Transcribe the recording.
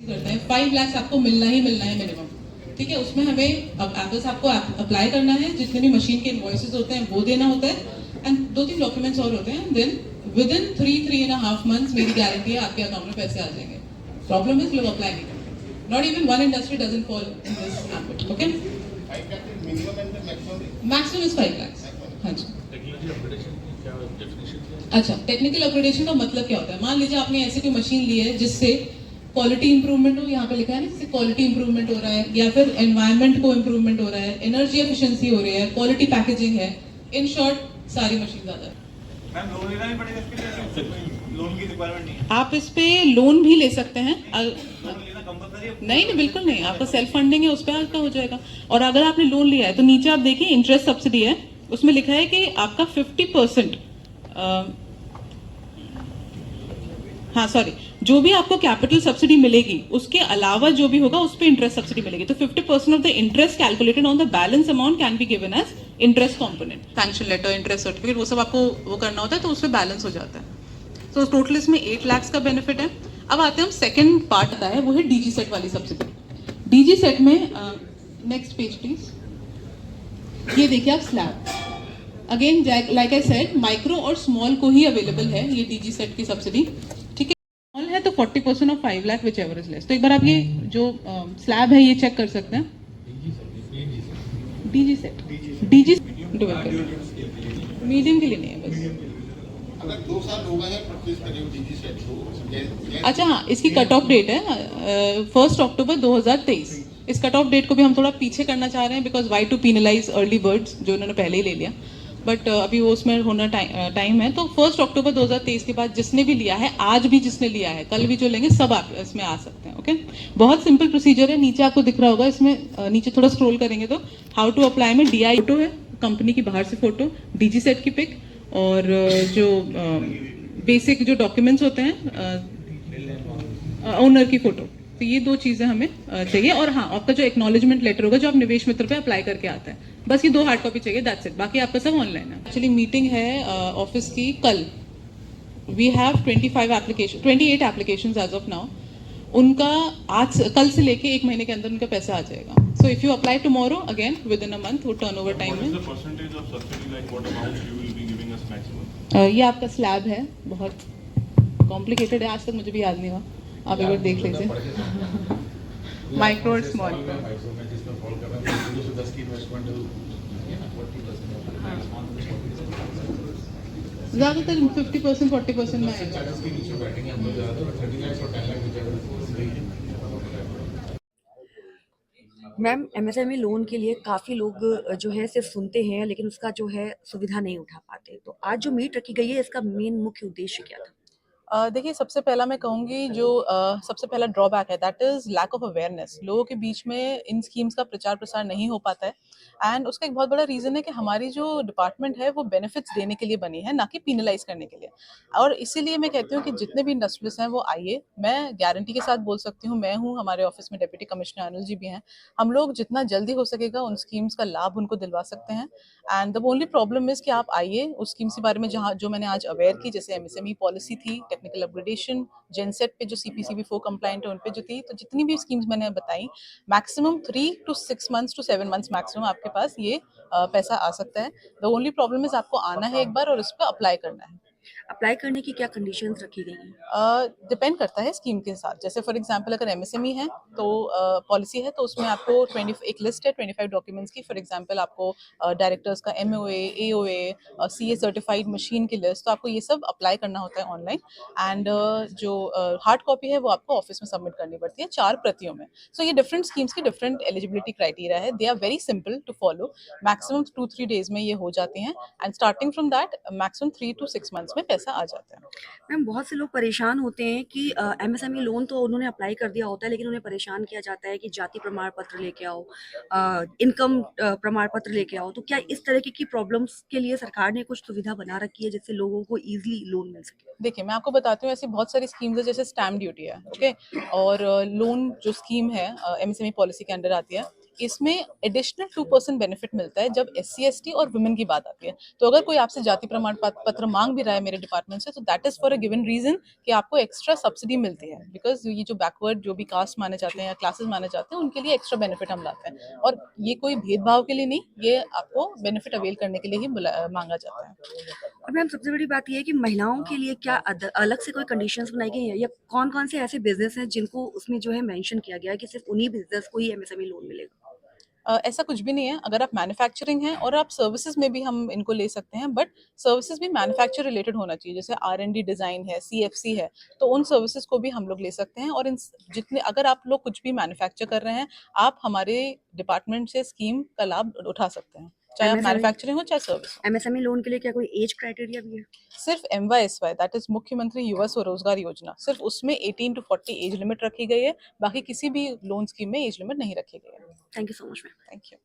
करते हैं 5 लाख आपको मिलना ही मिलना है मिनिमम। ठीक है, उसमें हमें अब एप्पल्स आपको अप्लाई करना है, जितने भी मशीन के इनवॉइसेस होते हैं वो देना होता है एंड 2-3 डॉक्यूमेंट्स और होते हैं। देन विद इन 3-3.5 मंथ्स मेरी गारंटी है आपके अकाउंट में पैसे आ जाएंगे। प्रॉब्लम इज लोग अप्लाई नहीं करते। Not even one industry doesn't fall in this ambit. Okay, maximum is 5 lakh. हाँ जी। अच्छा, टेक्निकल अपग्रेडेशन का मतलब क्या होता है? मान लीजिए आपने ऐसी कोई मशीन ली है जिससे क्वालिटी इंप्रूवमेंट हो, यहाँ पे लिखा है ना, जैसे क्वालिटी इंप्रूवमेंट हो रहा है या फिर एनवायरनमेंट को इंप्रूवमेंट हो रहा है, एनर्जी एफिशिएंसी हो रही है, क्वालिटी पैकेजिंग है, इन शॉर्ट सारी मशीन आ जाती है। मैम लोन लेना भी पड़ेगा इसके लिए? लोन की रिक्वायरमेंट नहीं है? आप इस पे लोन भी ले सकते हैं। नहीं नहीं, बिल्कुल नहीं, आपका सेल्फ फंडिंग है, उस पर आपका हो जाएगा। और अगर आपने लोन लिया है तो नीचे आप देखिए इंटरेस्ट सब्सिडी है, उसमें लिखा है कि आपका 50%, हाँ सॉरी, जो भी आपको कैपिटल सब्सिडी मिलेगी उसके अलावा जो भी होगा उस पर इंटरेस्ट सब्सिडी मिलेगी। तो 50% of the interest calculated on the balance amount can be given as interest component. Sanction letter, interest certificate, वो सब आपको वो करना होता है, तो उसमें बैलेंस हो जाता है। तो टोटल इसमें 8 लाख का बेनिफिट है। अब आते हैं हम सेकेंड पार्ट आता है, वो है डीजी सेट वाली सब्सिडी। डीजी सेट में नेक्स्ट पेज प्लीज, ये देखिए आप slab, again like I said micro और स्मॉल को ही अवेलेबल है ये डीजी सेट की सब्सिडी। ठीक है, स्मॉल है तो 40% of 5 lakh which ever is less. तो एक बार आप ये जो स्लैब है ये चेक कर सकते हैं। डीजी सेट, डीजी मीडियम के लिए नहीं है बस। अगर 2 साल हो गए हैं परचेज करे हो डीजी सेट को। अच्छा हाँ, इसकी कट ऑफ डेट है 1 अक्टूबर 2023। इस कट ऑफ डेट को भी हम थोड़ा पीछे करना चाह रहे हैं, because why to penalise early birds जो उन्होंने पहले ही ले लिया, बट अभी वो उसमें होना टाइम है। तो 1 अक्टूबर 2023 के बाद जिसने भी लिया है, आज भी जिसने लिया है, कल भी जो लेंगे, सब आप इसमें आ सकते हैं। ओके, बहुत सिंपल प्रोसीजर है, नीचे आपको दिख रहा होगा, इसमें नीचे थोड़ा स्क्रॉल करेंगे तो हाउ टू अप्लाई में डीआई फोटो है, कंपनी की बाहर से फोटो, डीजी सेट की पिक, और जो बेसिक जो डॉक्यूमेंट्स होते हैं, ओनर की फोटो। तो ये 2 चीजें हमें चाहिए। और हाँ, आपका जो एक्नॉलेजमेंट लेटर होगा जो आप निवेश मित्र पे अप्लाई करके आता है, बस ये 2 हार्ड कॉपी चाहिए, दैट्स इट। बाकी आपका सब ऑनलाइन है। एक्चुअली मीटिंग है ऑफिस की कल। We have 28 application as of now. उनका आज कल से लेके 1 महीने के अंदर उनका पैसा आ जाएगा। So if you apply tomorrow again with in a month, वो टर्नओवर टाइम में। ये आपका स्लैब है, बहुत कॉम्प्लिकेटेड है, आज तक मुझे भी याद नहीं हुआ, आप एक बार देख लीजिए। माइक्रो और स्मॉल, ज्यादातर 50% 40% में आएगा। मैम एमएसएमई लोन के लिए काफ़ी लोग जो है सिर्फ सुनते हैं लेकिन उसका जो है सुविधा नहीं उठा पाते। तो आज जो मीट रखी गई है इसका मेन मुख्य उद्देश्य क्या था? देखिए, सबसे पहला मैं कहूँगी जो सबसे पहला ड्रॉबैक है that is lack of awareness. लोगों के बीच में इन स्कीम्स का प्रचार प्रसार नहीं हो पाता है एंड उसका एक बहुत बड़ा रीज़न है कि हमारी जो डिपार्टमेंट है वो बेनिफिट्स देने के लिए बनी है, ना कि पीनलाइज करने के लिए। और इसीलिए मैं कहती हूँ कि जितने भी इंडस्ट्रियलिस्ट हैं वो आइए। मैं गारंटी के साथ बोल सकती हूँ, मैं हूँ, हमारे ऑफिस में डिप्टी कमिश्नर अनिल जी भी हैं, हम लोग जितना जल्दी हो सकेगा उन स्कीम्स का लाभ उनको दिलवा सकते हैं। And the only problem is कि आप आइए, उस स्कीम्स के बारे में जहाँ जो मैंने आज अवेयर की, जैसे एमएसएमई पॉलिसी थी, टेक्निकल अपग्रेडेशन, जेनसेट पे जो सीपीसीबी 4 कंप्लाइंट है उन पे जो थी, तो जितनी भी स्कीम्स मैंने बताई, maximum 3 to 6 months to 7 months maximum आपके पास ये पैसा आ सकता है। द ओनली प्रॉब्लम इज आपको आना है एक बार और उस पर अप्लाई करना है। अप्लाई करने की क्या कंडीशंस रखी गई हैं? डिपेंड करता है स्कीम के साथ। जैसे फॉर एग्जांपल अगर एमएसएमई है तो पॉलिसी है तो उसमें आपको 20 एक लिस्ट है 25 डॉक्यूमेंट्स की। फॉर एग्जांपल आपको डायरेक्टर्स का MOA, AOA, CA certified machine की लिस्ट, तो आपको ये सब अप्लाई करना होता है ऑनलाइन। एंड जो हार्ड कॉपी है वो आपको ऑफिस में सबमिट करनी पड़ती है 4 प्रतियों में। सो ये डिफरेंट स्कीम्स की डिफरेंट एलिजिबिलिटी क्राइटेरिया है। They are very simple to follow, maximum 2-3 days में ये हो जाती हैं and starting from that maximum 3 to 6 months में पैसा आ जाता है। मैम बहुत से लोग परेशान होते हैं कि एमएसएमई लोन तो उन्होंने अप्लाई कर दिया होता है लेकिन उन्हें परेशान किया जाता है कि जाति प्रमाण पत्र लेके आओ, इनकम प्रमाण पत्र लेके आओ। तो क्या इस तरह की प्रॉब्लम्स के लिए सरकार ने कुछ सुविधा बना रखी है जिससे लोगों को इजीली लोन मिल सके? देखिए, मैं आपको बताती हूँ, ऐसी बहुत सारी स्कीम्स है, जैसे स्टैम्प ड्यूटी है, ओके, और लोन जो स्कीम है एमएसएमई पॉलिसी के अंडर आती है, इसमें एडिशनल 2% बेनिफिट मिलता है जब SC ST और वुमेन की बात आती है। तो अगर कोई आपसे जाति प्रमाण पत्र मांग भी रहा है मेरे डिपार्टमेंट से, तो that is for a given reason कि आपको एक्स्ट्रा सब्सिडी मिलती है, बिकॉज ये जो बैकवर्ड जो भी कास्ट माने जाते हैं या क्लासेस माने जाते हैं उनके लिए एक्स्ट्रा बेनिफिट हम लाते हैं, और ये कोई भेदभाव के लिए नहीं, ये आपको बेनिफिट अवेल करने के लिए ही मांगा जाता है। और मैम सबसे बड़ी बात ये है कि महिलाओं के लिए क्या अलग से कोई कंडीशंस बनाई गई हैं या कौन-कौन से ऐसे बिज़नेस हैं जिनको उसमें जो है मेंशन किया गया है कि सिर्फ़ उन्हीं बिज़नेस को ही एमएसएमई लोन मिलेगा? ऐसा कुछ भी नहीं है। अगर आप मैन्युफैक्चरिंग है और आप सर्विसेज में भी हम इनको ले सकते हैं, बट सर्विसेज भी मैन्युफैक्चर रिलेटेड होना चाहिए, जैसे R&D डिजाइन है, CFC है, तो उन सर्विसेज को भी हम लोग ले सकते हैं। और इन जितने अगर आप लोग कुछ भी मैन्युफैक्चर कर रहे हैं, आप हमारे डिपार्टमेंट से स्कीम का लाभ उठा सकते हैं, चाहे आप एमएसएमई मैन्युफैक्चरिंग हो चाहे सर्विस हो। एमएसएमई लोन के लिए क्या कोई एज क्राइटेरिया भी है? सिर्फ MYSY, दैट इज मुख्यमंत्री युवा स्वरोजगार योजना, सिर्फ उसमें 18 to 40 एज लिमिट रखी गई है, बाकी किसी भी लोन स्कीम में एज लिमिट नहीं रखी गई है। Thank you so much ma'am. Thank you.